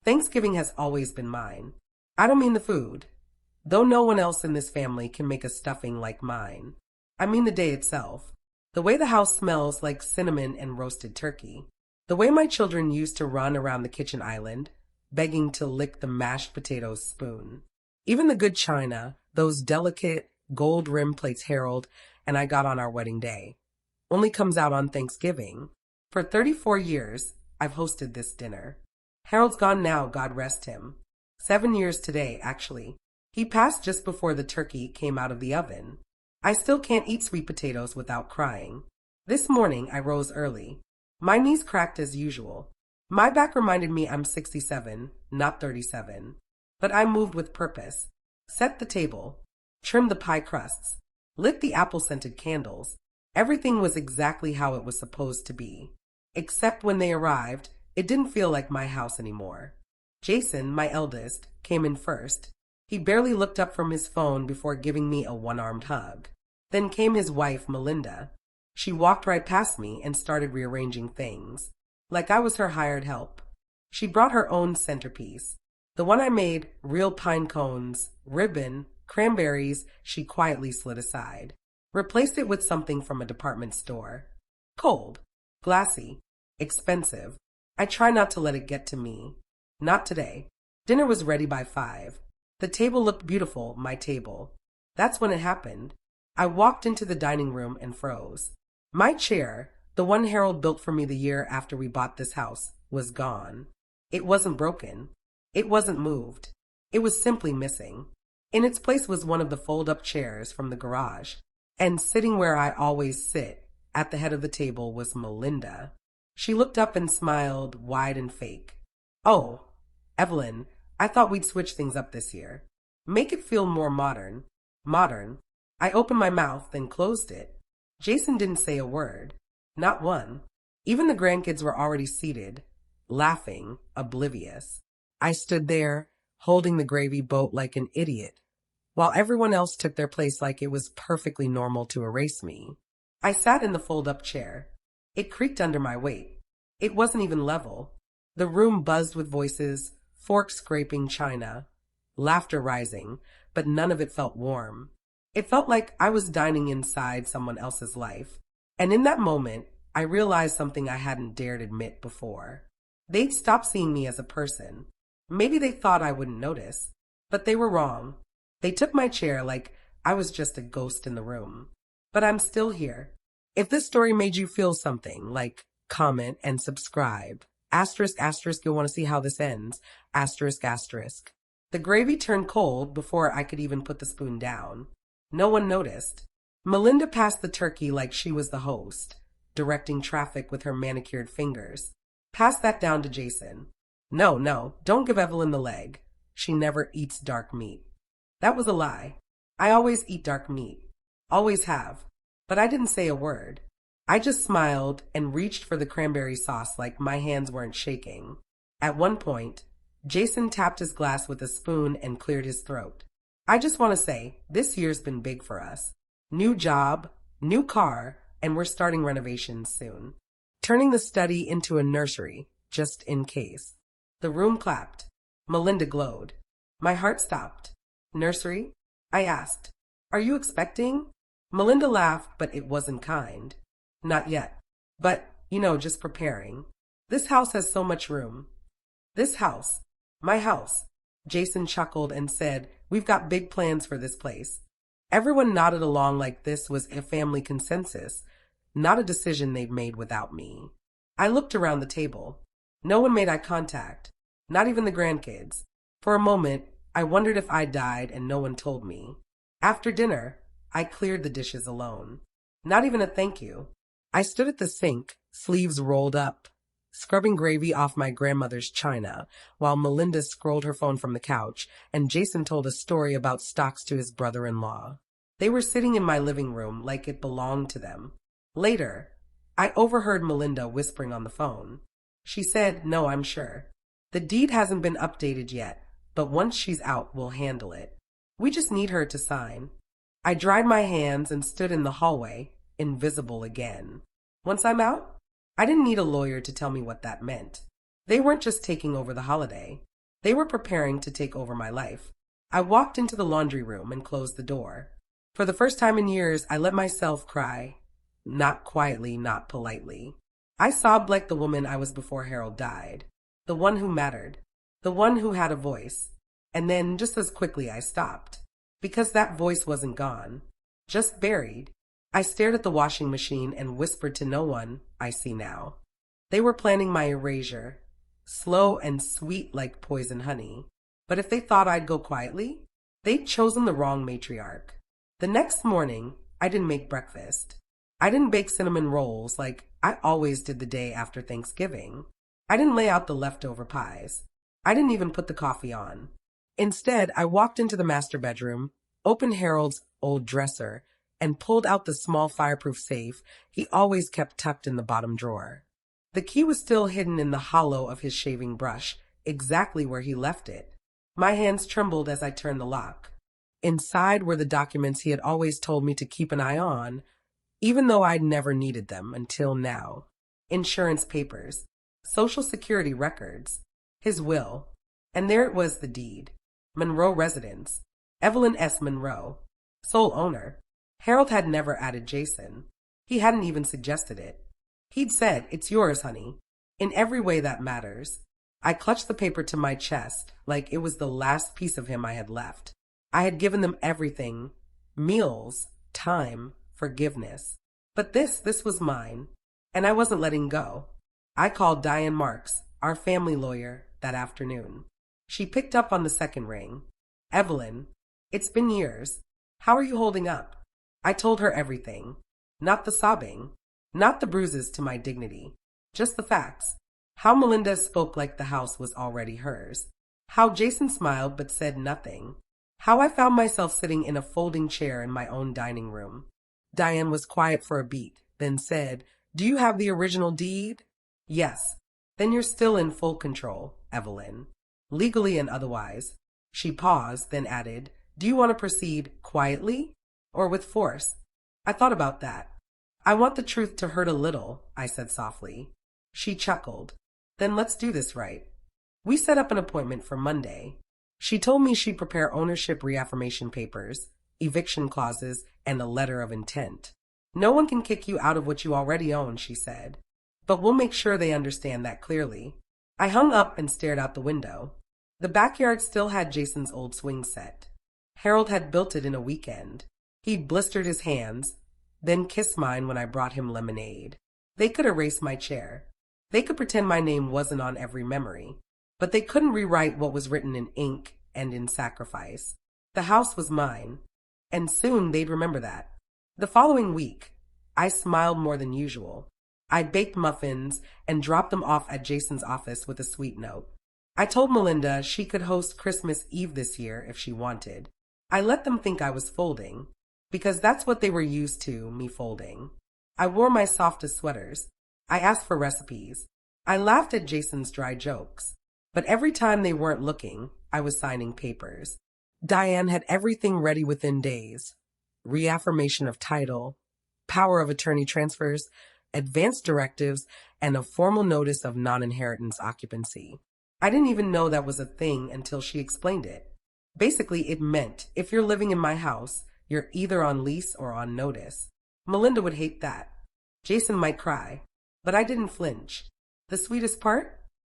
Thanksgiving has always been mine. I don't mean the food, though no one else in this family can make a stuffing like mine. I mean the day itself. The way the house smells like cinnamon and roasted turkey. The way my children used to run around the kitchen island, begging to lick the mashed potatoes spoon. Even the good china, those delicate gold-rimmed plates Harold and I got on our wedding day, only comes out on Thanksgiving. For 34 years, I've hosted this dinner. Harold's gone now, God rest him. 7 years today, actually. He passed just before the turkey came out of the oven. I still can't eat sweet potatoes without crying. This morning, I rose early. My knees cracked as usual. My back reminded me I'm 67, not 37. But I moved with purpose. Set the table. Trimmed the pie crusts. Lit the apple-scented candles. Everything was exactly how it was supposed to be. Except when they arrived, it didn't feel like my house anymore. Jason, my eldest, came in first. He barely looked up from his phone before giving me a one-armed hug. Then came his wife, Melinda. She walked right past me and started rearranging things, like I was her hired help. She brought her own centerpiece. The one I made, real pine cones, ribbon, cranberries, she quietly slid aside. Replaced it with something from a department store. Cold, glassy, expensive. I try not to let it get to me. Not today. Dinner was ready by 5. The table looked beautiful, my table. That's when it happened. I walked into the dining room and froze. My chair, the one Harold built for me the year after we bought this house, was gone. It wasn't broken. It wasn't moved. It was simply missing. In its place was one of the fold-up chairs from the garage. And sitting where I always sit, at the head of the table, was Melinda. She looked up and smiled, wide and fake. "Oh, Evelyn, I thought we'd switch things up this year. Make it feel more modern." Modern. I opened my mouth, then closed it. Jason didn't say a word. Not one. Even the grandkids were already seated, laughing, oblivious. I stood there, holding the gravy boat like an idiot, while everyone else took their place like it was perfectly normal to erase me. I sat in the fold-up chair. It creaked under my weight. It wasn't even level. The room buzzed with voices, forks scraping china, laughter rising, but none of it felt warm. It felt like I was dining inside someone else's life. And in that moment, I realized something I hadn't dared admit before. They'd stopped seeing me as a person. Maybe they thought I wouldn't notice, but they were wrong. They took my chair like I was just a ghost in the room. But I'm still here. If this story made you feel something, like comment and subscribe. Asterisk, asterisk, you'll want to see how this ends. Asterisk, asterisk. The gravy turned cold before I could even put the spoon down. No one noticed. Melinda passed the turkey like she was the host, directing traffic with her manicured fingers. Pass that down to Jason. No, don't give Evelyn the leg. She never eats dark meat. That was a lie. I always eat dark meat. Always have. But I didn't say a word. I just smiled and reached for the cranberry sauce like my hands weren't shaking. At one point, Jason tapped his glass with a spoon and cleared his throat. I just want to say, this year's been big for us. New job, new car, and we're starting renovations soon. Turning the study into a nursery, just in case. The room clapped. Melinda glowed. My heart stopped. Nursery? I asked. Are you expecting? Melinda laughed, but it wasn't kind. Not yet. But, just preparing. This house has so much room. This house. My house. Jason chuckled and said, we've got big plans for this place. Everyone nodded along like this was a family consensus, not a decision they'd made without me. I looked around the table. No one made eye contact, not even the grandkids. For a moment, I wondered if I died and no one told me. After dinner, I cleared the dishes alone. Not even a thank you. I stood at the sink, sleeves rolled up, scrubbing gravy off my grandmother's china, while Melinda scrolled her phone from the couch, and Jason told a story about stocks to his brother-in-law. They were sitting in my living room like it belonged to them. Later, I overheard Melinda whispering on the phone. She said, no, I'm sure. The deed hasn't been updated yet, but once she's out, we'll handle it. We just need her to sign. I dried my hands and stood in the hallway, invisible again. Once I'm out, I didn't need a lawyer to tell me what that meant. They weren't just taking over the holiday. They were preparing to take over my life. I walked into the laundry room and closed the door. For the first time in years, I let myself cry. Not quietly, not politely. I sobbed like the woman I was before Harold died. The one who mattered. The one who had a voice. And then, just as quickly, I stopped. Because that voice wasn't gone. Just buried. I stared at the washing machine and whispered to no one. I see now. They were planning my erasure. Slow and sweet like poison honey. But if they thought I'd go quietly, they'd chosen the wrong matriarch. The next morning, I didn't make breakfast. I didn't bake cinnamon rolls like I always did the day after Thanksgiving. I didn't lay out the leftover pies. I didn't even put the coffee on. Instead, I walked into the master bedroom, opened Harold's old dresser, and pulled out the small fireproof safe he always kept tucked in the bottom drawer. The key was still hidden in the hollow of his shaving brush, exactly where he left it. My hands trembled as I turned the lock. Inside were the documents he had always told me to keep an eye on, even though I'd never needed them until now. Insurance papers, Social Security records, his will, and there it was, the deed. Monroe residence, Evelyn S. Monroe, sole owner. Harold had never added Jason. He hadn't even suggested it. He'd said, "It's yours, honey," in every way that matters. I clutched the paper to my chest like it was the last piece of him I had left. I had given them everything. Meals, time, forgiveness. But this was mine, and I wasn't letting go. I called Diane Marks, our family lawyer, that afternoon. She picked up on the second ring. "Evelyn, it's been years. How are you holding up?" I told her everything. Not the sobbing, not the bruises to my dignity, just the facts. How Melinda spoke like the house was already hers. How Jason smiled but said nothing. How I found myself sitting in a folding chair in my own dining room. Diane was quiet for a beat, then said, "Do you have the original deed?" "Yes." "Then you're still in full control, Evelyn. Legally and otherwise." She paused, then added, "Do you want to proceed quietly or with force?" I thought about that. "I want the truth to hurt a little," I said softly. She chuckled. "Then let's do this right." We set up an appointment for Monday. She told me she'd prepare ownership reaffirmation papers, eviction clauses, and a letter of intent. "No one can kick you out of what you already own," she said. "But we'll make sure they understand that clearly." I hung up and stared out the window. The backyard still had Jason's old swing set. Harold had built it in a weekend. He'd blistered his hands, then kissed mine when I brought him lemonade. They could erase my chair. They could pretend my name wasn't on every memory. But they couldn't rewrite what was written in ink and in sacrifice. The house was mine, and soon they'd remember that. The following week, I smiled more than usual. I baked muffins and dropped them off at Jason's office with a sweet note. I told Melinda she could host Christmas Eve this year if she wanted. I let them think I was folding, because that's what they were used to, me folding. I wore my softest sweaters. I asked for recipes. I laughed at Jason's dry jokes. But every time they weren't looking, I was signing papers. Diane had everything ready within days. Reaffirmation of title, power of attorney transfers, advance directives, and a formal notice of non-inheritance occupancy. I didn't even know that was a thing until she explained it. Basically, it meant if you're living in my house, you're either on lease or on notice. Melinda would hate that. Jason might cry, but I didn't flinch. The sweetest part?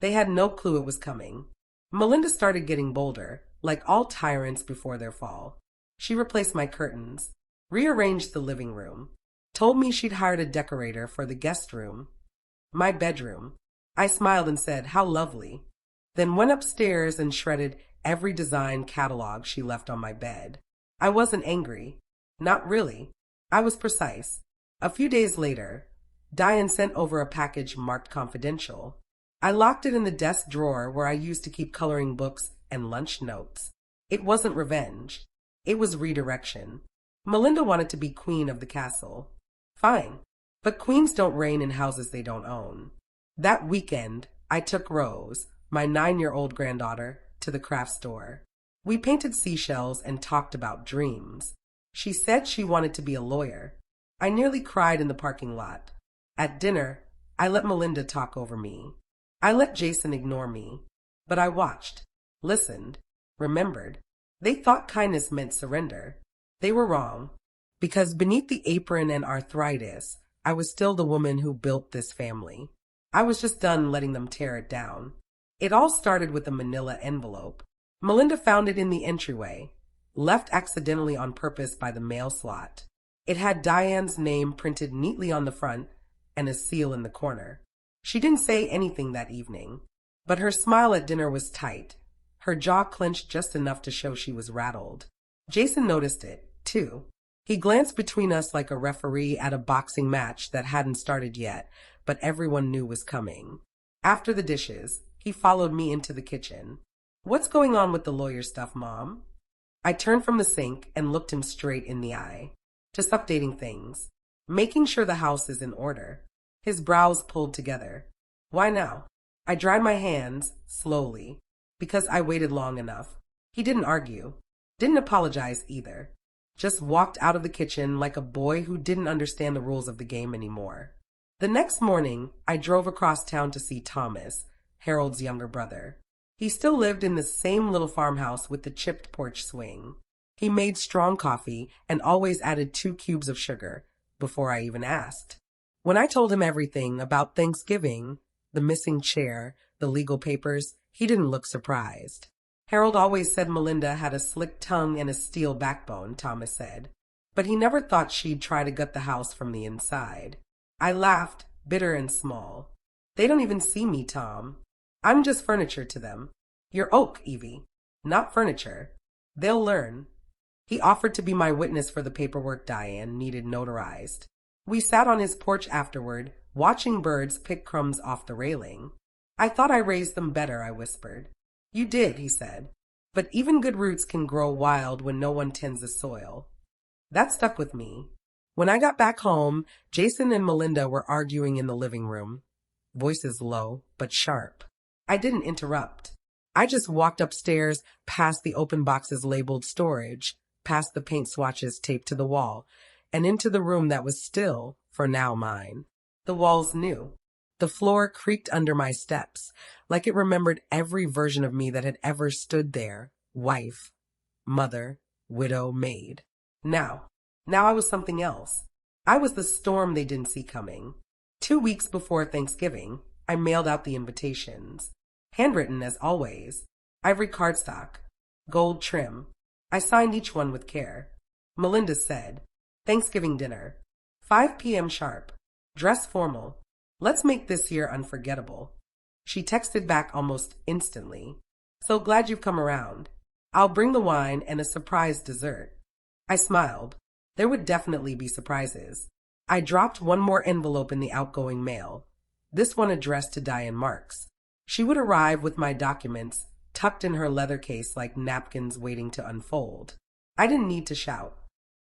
They had no clue it was coming. Melinda started getting bolder, like all tyrants before their fall. She replaced my curtains, rearranged the living room, told me she'd hired a decorator for the guest room, my bedroom. I smiled and said, "How lovely," then went upstairs and shredded every design catalog she left on my bed. I wasn't angry. Not really. I was precise. A few days later, Diane sent over a package marked confidential. I locked it in the desk drawer where I used to keep coloring books and lunch notes. It wasn't revenge. It was redirection. Melinda wanted to be queen of the castle. Fine. But queens don't reign in houses they don't own. That weekend, I took Rose, my 9-year-old granddaughter, to the craft store. We painted seashells and talked about dreams. She said she wanted to be a lawyer. I nearly cried in the parking lot. At dinner, I let Melinda talk over me. I let Jason ignore me, but I watched. listened, remembered. They thought kindness meant surrender. They were wrong. Because beneath the apron and arthritis, I was still the woman who built this family. I was just done letting them tear it down. It all started with a manila envelope. Melinda found it in the entryway, left accidentally on purpose by the mail slot. It had Diane's name printed neatly on the front and a seal in the corner. She didn't say anything that evening, but her smile at dinner was tight. Her jaw clenched just enough to show she was rattled. Jason noticed it, too. He glanced between us like a referee at a boxing match that hadn't started yet, but everyone knew was coming. After the dishes, he followed me into the kitchen. "What's going on with the lawyer stuff, Mom?" I turned from the sink and looked him straight in the eye. "Just updating things. Making sure the house is in order." His brows pulled together. "Why now?" I dried my hands, slowly, because I waited long enough. He didn't argue. Didn't apologize either. Just walked out of the kitchen like a boy who didn't understand the rules of the game anymore. The next morning, I drove across town to see Thomas, Harold's younger brother. He still lived in the same little farmhouse with the chipped porch swing. He made strong coffee and always added 2 cubes of sugar before I even asked. When I told him everything about Thanksgiving, the missing chair, the legal papers, he didn't look surprised. "Harold always said Melinda had a slick tongue and a steel backbone," Thomas said. "But he never thought she'd try to gut the house from the inside." I laughed, bitter and small. "They don't even see me, Tom. I'm just furniture to them. You're oak, Evie, not furniture. They'll learn." He offered to be my witness for the paperwork Diane needed notarized. We sat on his porch afterward, watching birds pick crumbs off the railing. "I thought I raised them better," I whispered. "You did," he said. "But even good roots can grow wild when no one tends the soil." That stuck with me. When I got back home, Jason and Melinda were arguing in the living room, voices low but sharp. I didn't interrupt. I just walked upstairs, past the open boxes labeled storage, past the paint swatches taped to the wall, and into the room that was still, for now, mine. The walls knew. The floor creaked under my steps, like it remembered every version of me that had ever stood there, wife, mother, widow, maid. Now I was something else. I was the storm they didn't see coming. 2 weeks before Thanksgiving, I mailed out the invitations. Handwritten as always, ivory cardstock, gold trim. I signed each one with care. Melinda said, "Thanksgiving dinner, 5 p.m. sharp. Dress formal. Let's make this year unforgettable." She texted back almost instantly. "So glad you've come around. I'll bring the wine and a surprise dessert." I smiled. There would definitely be surprises. I dropped one more envelope in the outgoing mail, this one addressed to Diane Marks. She would arrive with my documents tucked in her leather case like napkins waiting to unfold. I didn't need to shout.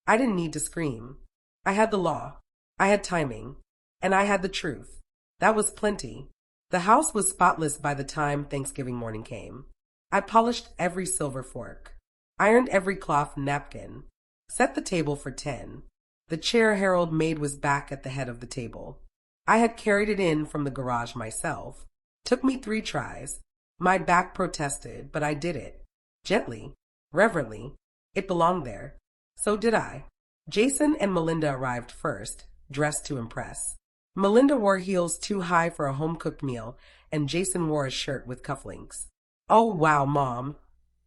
I didn't need to scream. I had the law. I had timing. And I had the truth. That was plenty. The house was spotless by the time Thanksgiving morning came. I polished every silver fork, ironed every cloth napkin, set the table for 10. The chair Harold made was back at the head of the table. I had carried it in from the garage myself. Took me 3 tries. My back protested, but I did it. Gently, reverently. It belonged there. So did I. Jason and Melinda arrived first, dressed to impress. Melinda wore heels too high for a home-cooked meal, and Jason wore a shirt with cufflinks. "Oh, wow, Mom.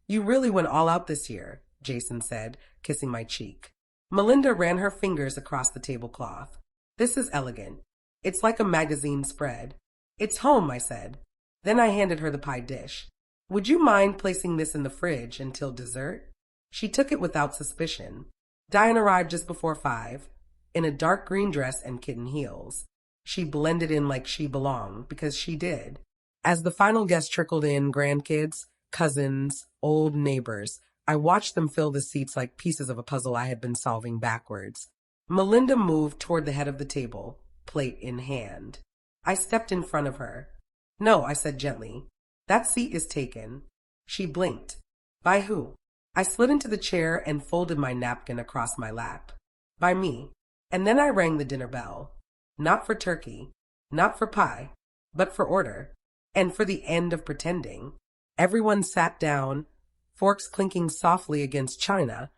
You really went all out this year," Jason said, kissing my cheek. Melinda ran her fingers across the tablecloth. "This is elegant. It's like a magazine spread." "It's home," I said. Then I handed her the pie dish. "Would you mind placing this in the fridge until dessert?" She took it without suspicion. Diane arrived just before 5, in a dark green dress and kitten heels. She blended in like she belonged, because she did. As the final guests trickled in, grandkids, cousins, old neighbors, I watched them fill the seats like pieces of a puzzle I had been solving backwards. Melinda moved toward the head of the table, plate in hand. I stepped in front of her. "No," I said gently. "That seat is taken." She blinked. "By who?" I slid into the chair and folded my napkin across my lap. "By me." And then I rang the dinner bell. Not for turkey, not for pie, but for order, and for the end of pretending. Everyone sat down, forks clinking softly against china,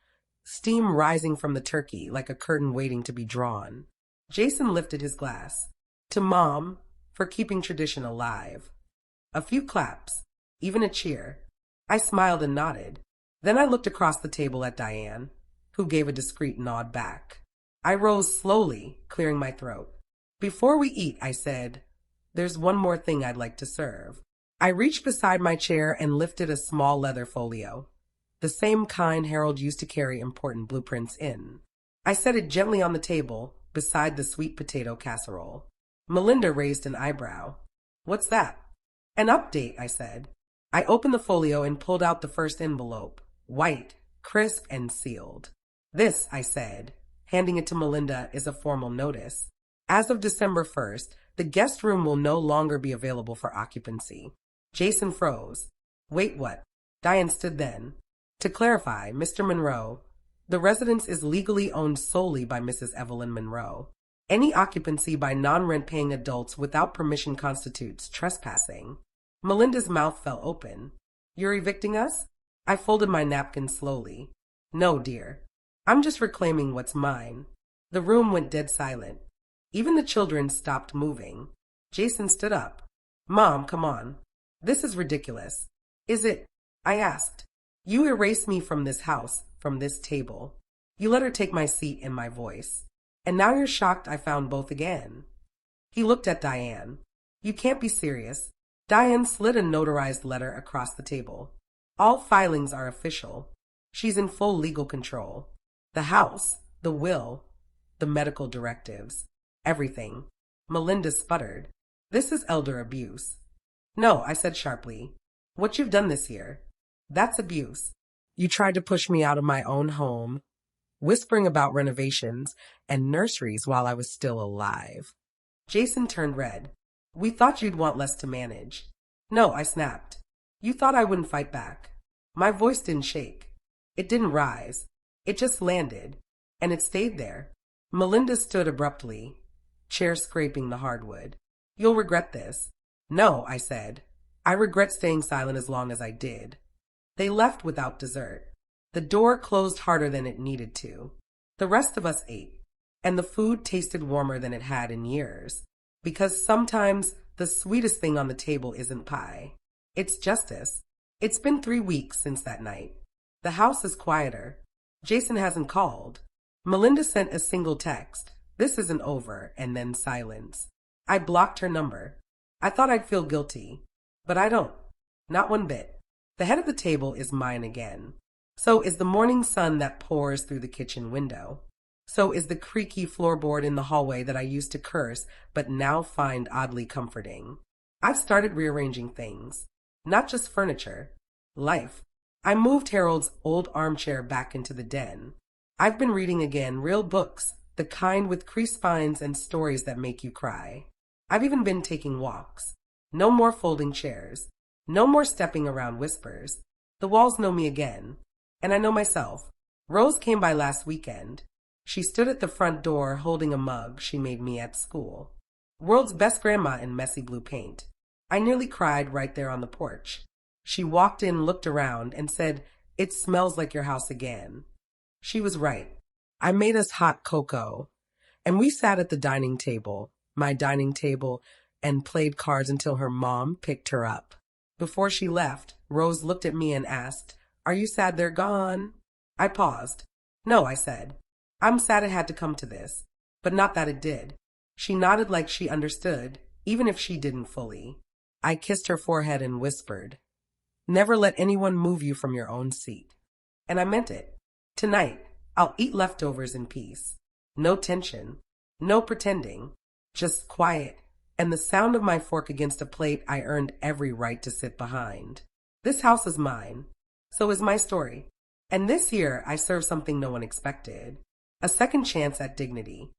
steam rising from the turkey like a curtain waiting to be drawn. Jason lifted his glass. To Mom, for keeping tradition alive. A few claps, even a cheer. I smiled and nodded. Then I looked across the table at Diane, who gave a discreet nod back. I rose slowly, clearing my throat. Before we eat, I said, there's one more thing I'd like to serve. I reached beside my chair and lifted a small leather folio, the same kind Harold used to carry important blueprints in. I set it gently on the table, beside the sweet potato casserole. Melinda raised an eyebrow. What's that? An update, I said. I opened the folio and pulled out the first envelope, white, crisp, and sealed. This, I said, handing it to Melinda, is a formal notice. As of December 1st, the guest room will no longer be available for occupancy. Jason froze. Wait, what? Diane stood then. To clarify, Mr. Monroe, the residence is legally owned solely by Mrs. Evelyn Monroe. Any occupancy by non-rent-paying adults without permission constitutes trespassing. Melinda's mouth fell open. You're evicting us? I folded my napkin slowly. No, dear. I'm just reclaiming what's mine. The room went dead silent. Even the children stopped moving. Jason stood up. Mom, come on. This is ridiculous. Is it? I asked. You erased me from this house, from this table. You let her take my seat and my voice. And now you're shocked I found both again. He looked at Diane. You can't be serious. Diane slid a notarized letter across the table. All filings are official. She's in full legal control. The house, the will, the medical directives, everything. Melinda sputtered. This is elder abuse. No, I said sharply. What you've done this year, that's abuse. You tried to push me out of my own home, whispering about renovations and nurseries while I was still alive. Jason turned red. We thought you'd want less to manage. No, I snapped. You thought I wouldn't fight back. My voice didn't shake. It didn't rise. It just landed, and it stayed there. Melinda stood abruptly, chair scraping the hardwood. You'll regret this. No, I said. I regret staying silent as long as I did. They left without dessert. The door closed harder than it needed to. The rest of us ate, and the food tasted warmer than it had in years. Because sometimes the sweetest thing on the table isn't pie. It's justice. It's been 3 weeks since that night. The house is quieter. Jason hasn't called. Melinda sent a single text. This isn't over, and then silence. I blocked her number. I thought I'd feel guilty, but I don't. Not one bit. The head of the table is mine again. So is the morning sun that pours through the kitchen window. So is the creaky floorboard in the hallway that I used to curse but now find oddly comforting. I've started rearranging things. Not just furniture. Life. I moved Harold's old armchair back into the den. I've been reading again real books, the kind with crease spines and stories that make you cry. I've even been taking walks. No more folding chairs. No more stepping around whispers. The walls know me again. And I know myself. Rose came by last weekend. She stood at the front door holding a mug she made me at school. World's best grandma in messy blue paint. I nearly cried right there on the porch. She walked in, looked around, and said, "It smells like your house again." She was right. I made us hot cocoa, and we sat at the dining table, my dining table, and played cards until her mom picked her up. Before she left, Rose looked at me and asked, "Are you sad they're gone?" I paused. "No," I said. "I'm sad it had to come to this, but not that it did." She nodded like she understood, even if she didn't fully. I kissed her forehead and whispered, "Never let anyone move you from your own seat." And I meant it. Tonight, I'll eat leftovers in peace. No tension. No pretending. Just quiet. And the sound of my fork against a plate I earned every right to sit behind. This house is mine. So is my story. And this year, I serve something no one expected. A second chance at dignity.